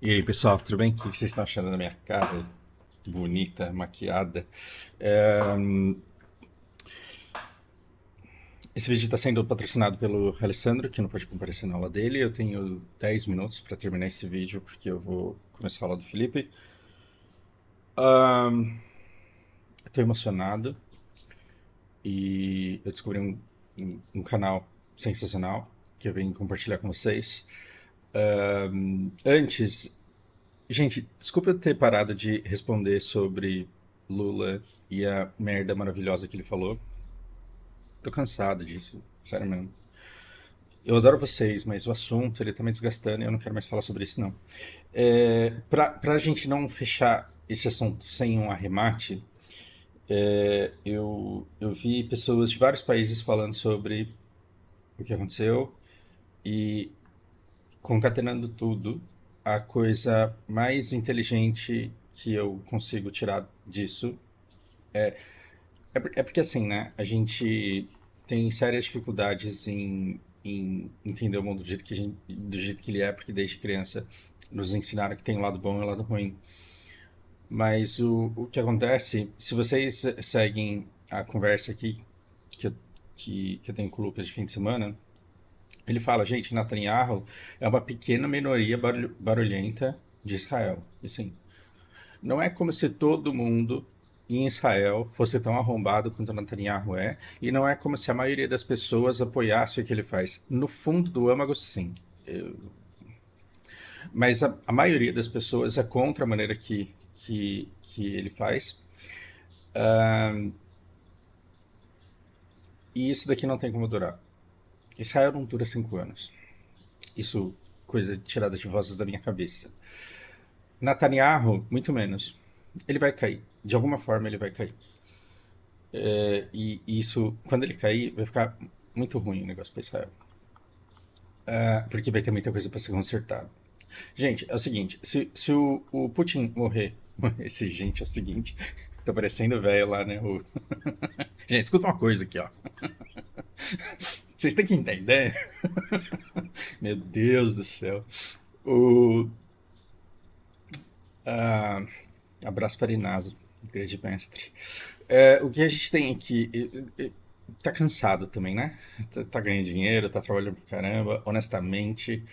E aí, pessoal, tudo bem? O que vocês estão achando da minha cara? Bonita, maquiada. É, Esse vídeo está sendo patrocinado pelo Alessandro, que não pode comparecer na aula dele. Eu tenho 10 minutos para terminar esse vídeo, porque eu vou começar a aula do Felipe. Estou emocionado e eu descobri um canal sensacional que eu venho compartilhar com vocês. Antes, gente, desculpa eu ter parado de responder sobre Lula e a merda maravilhosa que ele falou. Tô cansado disso, sério mesmo. Eu adoro vocês, mas o assunto ele tá me desgastando e eu não quero mais falar sobre isso, não. Pra gente não fechar esse assunto sem um arremate, eu vi pessoas de vários países falando sobre o que aconteceu e concatenando tudo, a coisa mais inteligente que eu consigo tirar disso é porque assim, né? A gente tem sérias dificuldades em entender o mundo do jeito que ele é, porque desde criança nos ensinaram que tem o lado bom e o lado ruim. Mas o que acontece, se vocês seguem a conversa aqui que eu, que eu tenho com o Lucas de fim de semana, ele fala, gente, Netanyahu é uma pequena minoria barulhenta de Israel. E assim, não é como se todo mundo em Israel fosse tão arrombado quanto Netanyahu é, e não é como se a maioria das pessoas apoiasse o que ele faz. No fundo do âmago, sim. Mas a maioria das pessoas é contra a maneira que ele faz. E isso daqui não tem como durar. Israel não dura 5 anos. Isso, coisa tirada de vozes da minha cabeça. Netanyahu, muito menos. Ele vai cair. De alguma forma ele vai cair. E isso, quando ele cair, vai ficar muito ruim o negócio para Israel. Porque vai ter muita coisa para ser consertada. Gente, é o seguinte: se o Putin morrer. Esse gente é o seguinte. Tô parecendo velho lá, né? Gente, escuta uma coisa aqui, ó. Vocês têm que entender. Meu Deus do céu. O... Abraço para Inazo, grande mestre. O que a gente tem aqui. Tá cansado também, né? Tá ganhando dinheiro, tá trabalhando pra caramba, honestamente,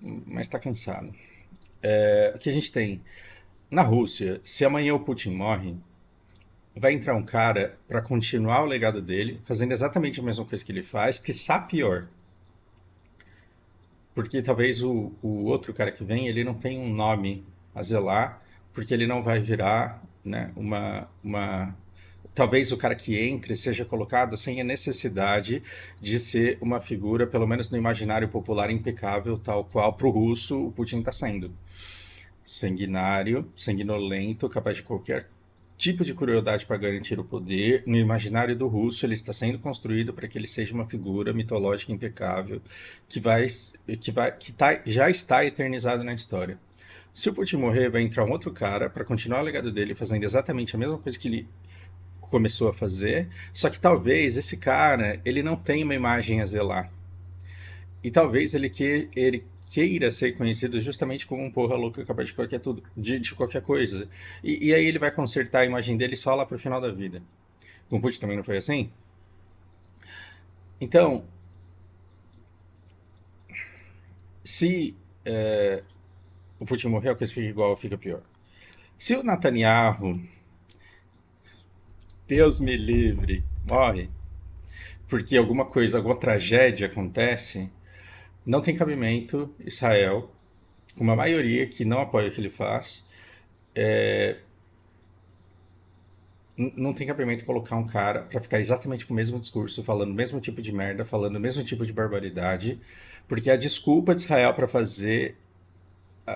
mas tá cansado. O que a gente tem? Na Rússia, se amanhã o Putin morre, vai entrar um cara para continuar o legado dele, fazendo exatamente a mesma coisa que ele faz, que quiçá pior. Porque talvez o outro cara que vem, ele não tem um nome a zelar, porque ele não vai virar, né, talvez o cara que entre seja colocado sem a necessidade de ser uma figura, pelo menos no imaginário popular, impecável, tal qual para o russo o Putin está sendo. Sanguinário, sanguinolento, capaz de qualquer tipo de crueldade para garantir o poder. No imaginário do russo, ele está sendo construído para que ele seja uma figura mitológica impecável já está eternizado na história. Se o Putin morrer, vai entrar um outro cara para continuar o legado dele fazendo exatamente a mesma coisa que ele começou a fazer, só que talvez esse cara ele não tenha uma imagem a zelar. E talvez ele queira ser conhecido justamente como um porra louca capaz de qualquer, de qualquer coisa. E aí ele vai consertar a imagem dele só lá pro final da vida. Com o Putin também não foi assim? Então, se o Putin morrer, a coisa fica igual, fica pior. Se o Netanyahu, Deus me livre, morre, porque alguma coisa, alguma tragédia acontece, não tem cabimento Israel, com uma maioria que não apoia o que ele faz, não tem cabimento colocar um cara pra ficar exatamente com o mesmo discurso, falando o mesmo tipo de merda, falando o mesmo tipo de barbaridade, porque a desculpa de Israel pra fazer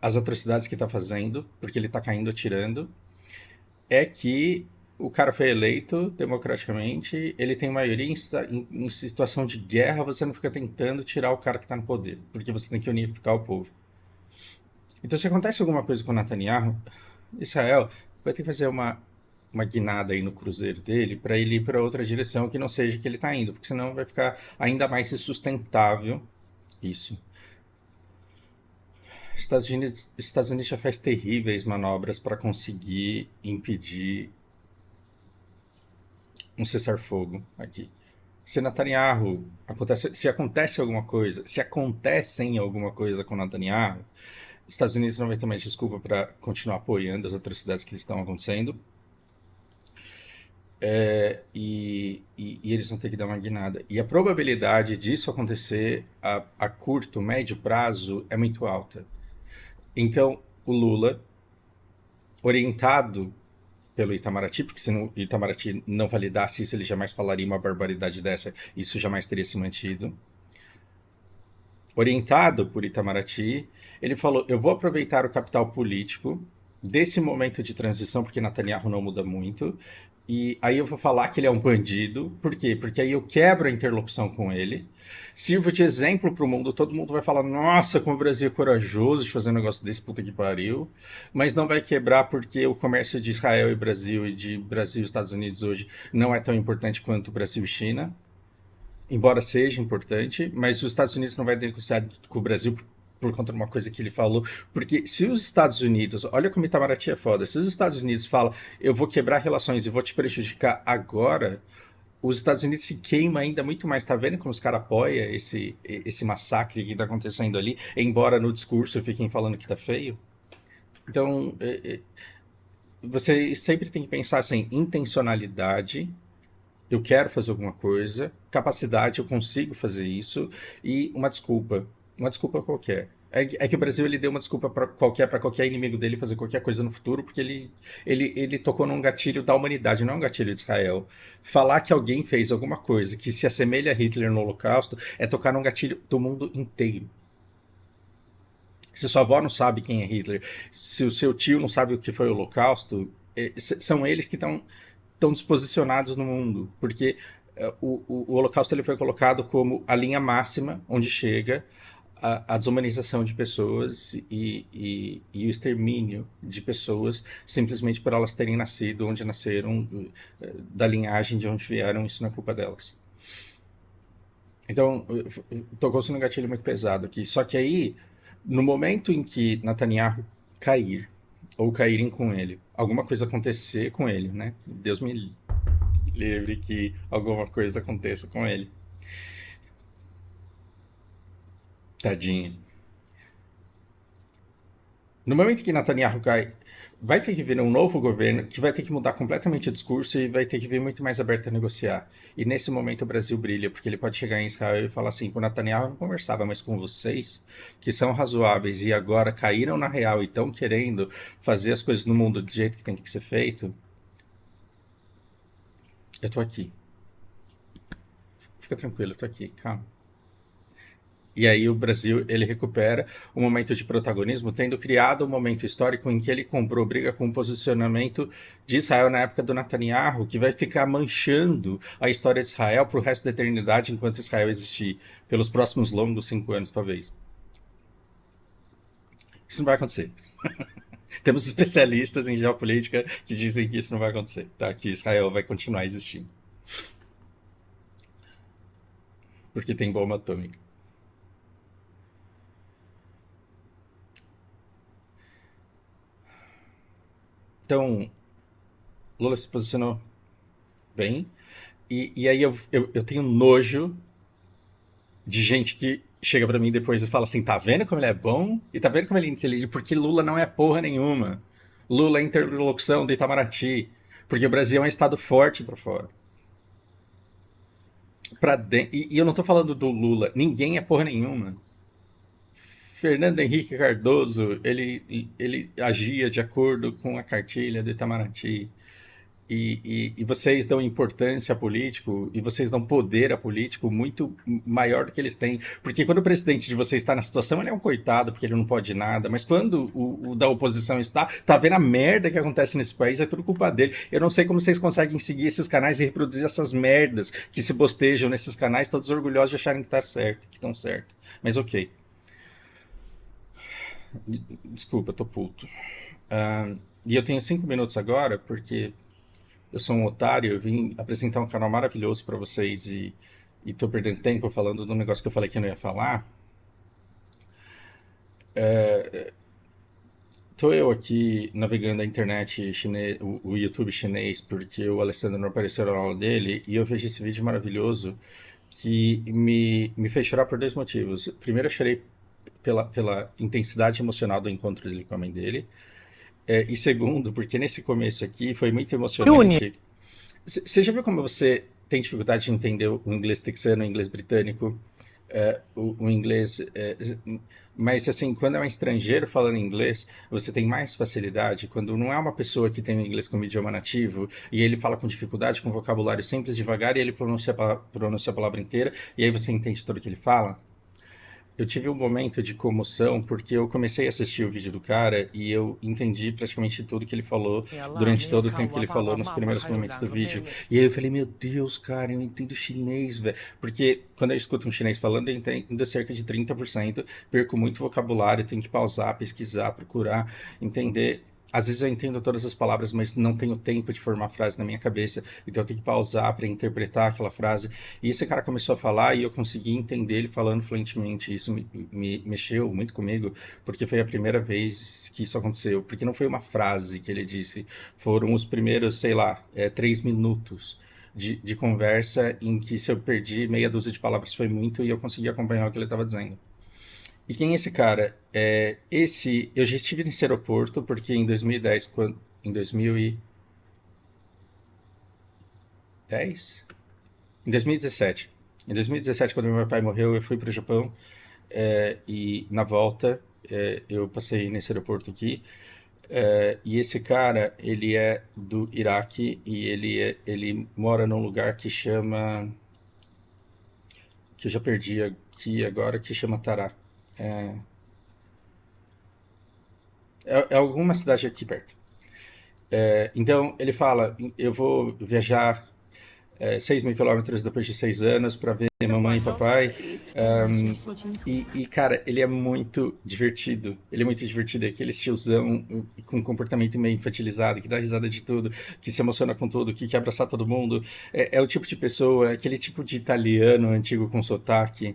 as atrocidades que tá fazendo, porque ele tá caindo atirando, é que o cara foi eleito democraticamente, ele tem maioria em situação de guerra, você não fica tentando tirar o cara que tá no poder, porque você tem que unificar o povo. Então, se acontece alguma coisa com o Netanyahu, Israel vai ter que fazer uma guinada aí no cruzeiro dele para ele ir para outra direção que não seja que ele está indo, porque senão vai ficar ainda mais insustentável isso. Estados Unidos já faz terríveis manobras para conseguir impedir um cessar-fogo aqui. Se Netanyahu se acontece alguma coisa, se acontecem alguma coisa com Netanyahu, Estados Unidos não vai ter mais desculpa para continuar apoiando as atrocidades que estão acontecendo. E eles vão ter que dar uma guinada. E a probabilidade disso acontecer a curto, médio prazo é muito alta. Então, o Lula, orientado pelo Itamaraty, porque se o Itamaraty não validasse isso, ele jamais falaria uma barbaridade dessa, isso jamais teria se mantido. Orientado por Itamaraty, ele falou: eu vou aproveitar o capital político desse momento de transição, porque Netanyahu não muda muito, e aí eu vou falar que ele é um bandido. Por quê? Porque aí eu quebro a interlocução com ele, sirvo de exemplo para o mundo, todo mundo vai falar: nossa, como o Brasil é corajoso de fazer um negócio desse, puta que pariu, mas não vai quebrar porque o comércio de Israel e Brasil e de Brasil e Estados Unidos hoje não é tão importante quanto Brasil e China, embora seja importante, mas os Estados Unidos não vai negociar com o Brasil por conta de uma coisa que ele falou, porque se os Estados Unidos, olha como Itamaraty é foda, se os Estados Unidos falam: eu vou quebrar relações e vou te prejudicar agora, os Estados Unidos se queima ainda muito mais. Tá vendo como os caras apoiam esse massacre que tá acontecendo ali, embora no discurso fiquem falando que tá feio? Então, você sempre tem que pensar assim: intencionalidade, eu quero fazer alguma coisa, capacidade, eu consigo fazer isso, e uma desculpa qualquer. É que o Brasil ele deu uma desculpa para qualquer inimigo dele fazer qualquer coisa no futuro, porque ele tocou num gatilho da humanidade, não é um gatilho de Israel. Falar que alguém fez alguma coisa que se assemelha a Hitler no Holocausto é tocar num gatilho do mundo inteiro. Se sua avó não sabe quem é Hitler, se o seu tio não sabe o que foi o Holocausto, são eles que estão desposicionados no mundo, porque o Holocausto ele foi colocado como a linha máxima onde chega a desumanização de pessoas e o extermínio de pessoas simplesmente por elas terem nascido onde nasceram, da linhagem de onde vieram, isso não é culpa delas. Então, tocou-se num gatilho muito pesado aqui. Só que aí, no momento em que Netanyahu cair, ou caírem com ele, alguma coisa acontecer com ele, né? Deus me livre que alguma coisa aconteça com ele. Tadinho. No momento que Netanyahu cai, vai ter que vir um novo governo que vai ter que mudar completamente o discurso e vai ter que vir muito mais aberto a negociar. E nesse momento o Brasil brilha, porque ele pode chegar em Israel e falar assim: com o Netanyahu eu não conversava, mas com vocês, que são razoáveis e agora caíram na real e estão querendo fazer as coisas no mundo do jeito que tem que ser feito, eu tô aqui. Fica tranquilo, eu tô aqui, calma. E aí o Brasil ele recupera um momento de protagonismo, tendo criado um momento histórico em que ele comprou briga com o posicionamento de Israel na época do Netanyahu, que vai ficar manchando a história de Israel para o resto da eternidade enquanto Israel existir, pelos próximos longos 5 anos, talvez. Isso não vai acontecer. Temos especialistas em geopolítica que dizem que isso não vai acontecer, tá? Que Israel vai continuar existindo, porque tem bomba atômica. Então, Lula se posicionou bem. E aí eu tenho nojo de gente que chega pra mim depois e fala assim: tá vendo como ele é bom? E tá vendo como ele é inteligente? Porque Lula não é porra nenhuma. Lula é interlocução do Itamaraty. Porque o Brasil é um estado forte pra fora. E eu não tô falando do Lula. Ninguém é porra nenhuma. Fernando Henrique Cardoso, ele agia de acordo com a cartilha do Itamaraty. E vocês dão importância a político e vocês dão poder a político muito maior do que eles têm. Porque quando o presidente de vocês está na situação, ele é um coitado, porque ele não pode nada. Mas quando o da oposição está, tá vendo a merda que acontece nesse país, é tudo culpa dele. Eu não sei como vocês conseguem seguir esses canais e reproduzir essas merdas que se bostejam nesses canais, todos orgulhosos de acharem que tá certo, que estão certo. Mas ok. Desculpa, tô puto. E eu tenho 5 minutos agora, porque eu sou um otário, eu vim apresentar um canal maravilhoso pra vocês e tô perdendo tempo falando do negócio que eu falei que eu não ia falar. Tô eu aqui navegando a internet chinês, o YouTube chinês, porque o Alessandro não apareceu na aula dele, e eu vejo esse vídeo maravilhoso que me fez chorar por dois motivos. Primeiro, eu chorei pela intensidade emocional do encontro dele com a mãe dele. E segundo, porque nesse começo aqui foi muito Júnior. emocionante. Você já viu como você tem dificuldade de entender o inglês texano, o inglês britânico, o inglês. Mas, assim, quando é um estrangeiro falando inglês, você tem mais facilidade. Quando não é uma pessoa que tem o inglês como idioma nativo e ele fala com dificuldade, com vocabulário simples, devagar, e ele pronuncia a palavra inteira, e aí você entende tudo que ele fala. Eu tive um momento de comoção porque eu comecei a assistir o vídeo do cara e eu entendi praticamente tudo que ele falou durante todo o tempo que ele falou nos primeiros momentos do vídeo. E aí eu falei, meu Deus, cara, eu entendo chinês, velho. Porque quando eu escuto um chinês falando, eu entendo cerca de 30%, perco muito vocabulário, tenho que pausar, pesquisar, procurar, entender. Às vezes eu entendo todas as palavras, mas não tenho tempo de formar frase na minha cabeça, então eu tenho que pausar para interpretar aquela frase. E esse cara começou a falar e eu consegui entender ele falando fluentemente. Isso me mexeu muito comigo, porque foi a primeira vez que isso aconteceu. Porque não foi uma frase que ele disse, foram os primeiros, sei lá, 3 minutos de conversa em que se eu perdi meia dúzia de palavras foi muito e eu consegui acompanhar o que ele estava dizendo. E quem é esse cara? Eu já estive nesse aeroporto porque em 2010, em 2010? Em 2017. Em 2017, quando meu pai morreu, eu fui para o Japão e na volta eu passei nesse aeroporto aqui. E esse cara, ele é do Iraque e ele mora num lugar que chama, que eu já perdi aqui agora, que chama Tará. É alguma cidade aqui perto. Então ele fala, eu vou viajar 6 mil quilômetros depois de 6 anos para ver mamãe e papai. Cara, ele é muito divertido. Ele é muito divertido. É aquele tiozão com um comportamento meio infantilizado, que dá risada de tudo, que se emociona com tudo, que quer abraçar todo mundo. É o tipo de pessoa, aquele tipo de italiano antigo com sotaque.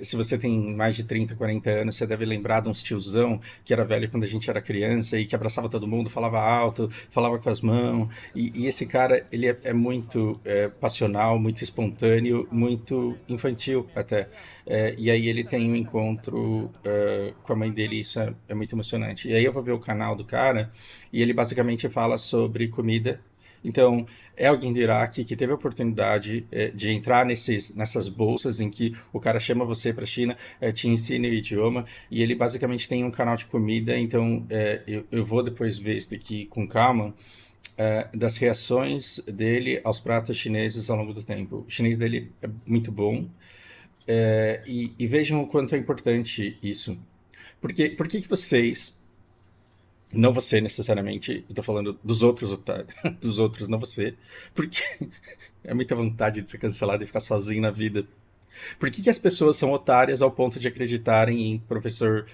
Se você tem mais de 30, 40 anos, você deve lembrar de uns tiozão que era velho quando a gente era criança e que abraçava todo mundo, falava alto, falava com as mãos. E esse cara, ele é muito passional, muito espontâneo, muito infantil até. E aí ele tem um encontro com a mãe dele, isso é muito emocionante. E aí eu vou ver o canal do cara e ele basicamente fala sobre comida. Então, é alguém do Iraque que teve a oportunidade de entrar nessas bolsas em que o cara chama você para a China, te ensina o idioma, e ele basicamente tem um canal de comida. Então, eu vou depois ver isso daqui com calma, das reações dele aos pratos chineses ao longo do tempo. O chinês dele é muito bom, e vejam o quanto é importante isso. Porque por que vocês, não você necessariamente, eu tô falando dos outros otários, dos outros, não você, porque é muita vontade de ser cancelado e ficar sozinho na vida. Por que as pessoas são otárias ao ponto de acreditarem em professor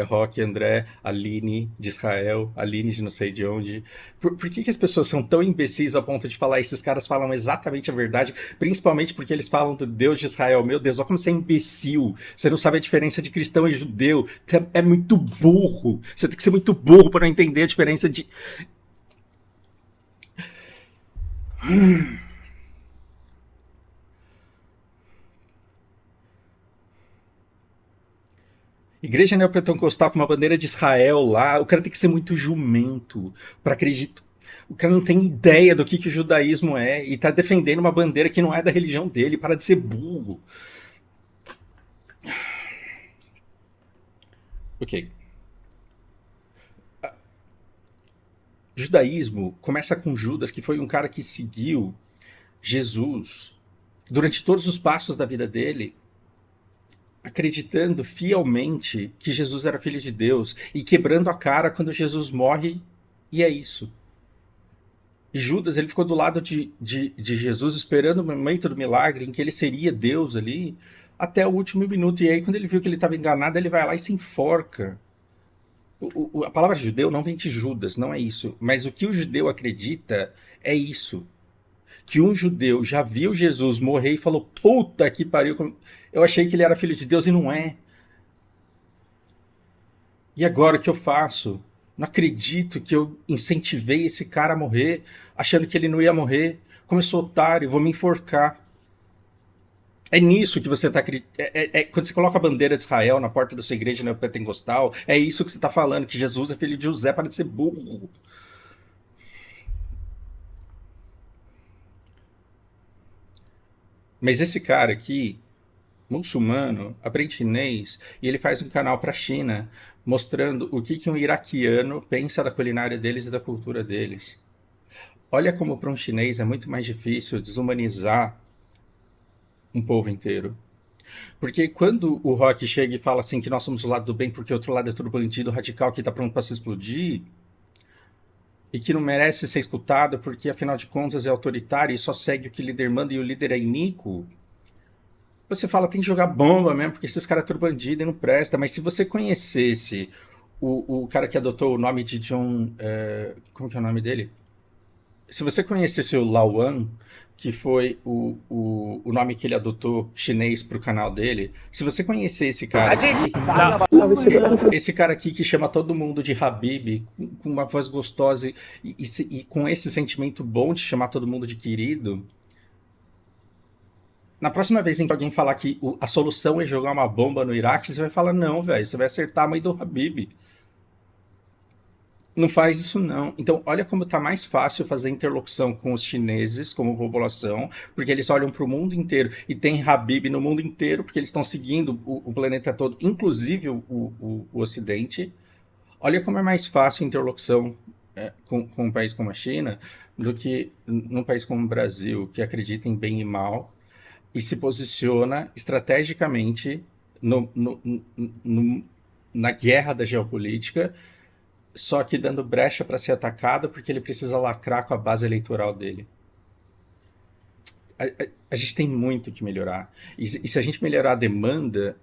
Roque, André, Aline de Israel, Aline de não sei de onde? Por que as pessoas são tão imbecis ao ponto de falar esses caras falam exatamente a verdade, principalmente porque eles falam do Deus de Israel? Meu Deus, olha como você é imbecil. Você não sabe a diferença de cristão e judeu. É muito burro. Você tem que ser muito burro para não entender a diferença de... Igreja neopentecostal com uma bandeira de Israel lá, o cara tem que ser muito jumento para acreditar. O cara não tem ideia do que o judaísmo é e tá defendendo uma bandeira que não é da religião dele, para de ser burro. Ok. Judaísmo começa com Judas, que foi um cara que seguiu Jesus durante todos os passos da vida dele, acreditando fielmente que Jesus era filho de Deus e quebrando a cara quando Jesus morre, e é isso. E Judas, ele ficou do lado de Jesus, esperando o momento do milagre em que ele seria Deus ali, até o último minuto. E aí, quando ele viu que ele estava enganado, ele vai lá e se enforca. A palavra judeu não vem de Judas, não é isso. Mas o que o judeu acredita é isso. Que um judeu já viu Jesus morrer e falou: puta que pariu, eu achei que ele era filho de Deus e não é. E agora o que eu faço? Não acredito que eu incentivei esse cara a morrer, achando que ele não ia morrer. Como eu sou otário, vou me enforcar. É nisso que você está acreditando. Quando você coloca a bandeira de Israel na porta da sua igreja neopentecostal, é isso que você está falando, que Jesus é filho de José para de ser burro. Mas esse cara aqui, muçulmano, aprende chinês, e ele faz um canal para a China, mostrando o que um iraquiano pensa da culinária deles e da cultura deles. Olha como para um chinês é muito mais difícil desumanizar um povo inteiro. Porque quando o Rock chega e fala assim que nós somos o lado do bem porque o outro lado é tudo bandido radical que tá pronto para se explodir e que não merece ser escutado porque afinal de contas é autoritário e só segue o que o líder manda e o líder é iníquo, você fala tem que jogar bomba mesmo porque esses caras é tudo bandido e não presta. Mas se você conhecesse o cara que adotou o nome de John... como que é o nome dele? Se você conhecesse o Laowan, que foi o nome que ele adotou chinês para o canal dele, se você conhecer esse cara aqui que chama todo mundo de Habib, com uma voz gostosa e com esse sentimento bom de chamar todo mundo de querido, na próxima vez em que alguém falar que a solução é jogar uma bomba no Iraque, você vai falar, não, velho, você vai acertar a mãe do Habib. Não faz isso não. Então, olha como está mais fácil fazer interlocução com os chineses como população, porque eles olham para o mundo inteiro e tem Habib no mundo inteiro, porque eles estão seguindo o planeta todo, inclusive o Ocidente. Olha como é mais fácil interlocução com um país como a China do que num país como o Brasil, que acredita em bem e mal e se posiciona estrategicamente no, no, no, na guerra da geopolítica, só que dando brecha para ser atacado porque ele precisa lacrar com a base eleitoral dele. A gente tem muito que melhorar. E se a gente melhorar a demanda,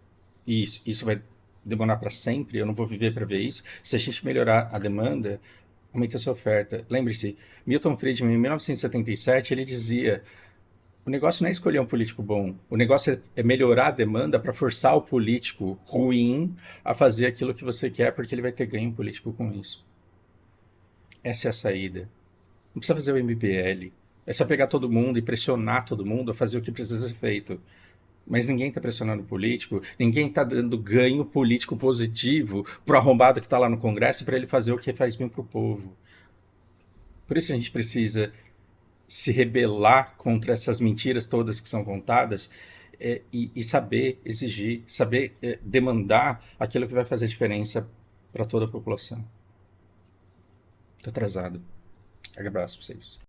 e isso vai demorar para sempre, eu não vou viver para ver isso. Se a gente melhorar a demanda, aumenta a sua oferta. Lembre-se, Milton Friedman, em 1977, ele dizia: o negócio não é escolher um político bom, o negócio é melhorar a demanda para forçar o político ruim a fazer aquilo que você quer, porque ele vai ter ganho político com isso. Essa é a saída. Não precisa fazer o MBL. É só pegar todo mundo e pressionar todo mundo a fazer o que precisa ser feito. Mas ninguém está pressionando o político, ninguém está dando ganho político positivo pro arrombado que está lá no Congresso para ele fazer o que faz bem pro povo. Por isso a gente precisa se rebelar contra essas mentiras todas que são contadas e saber exigir, saber demandar aquilo que vai fazer diferença para toda a população. Tô atrasado. Abraço para vocês.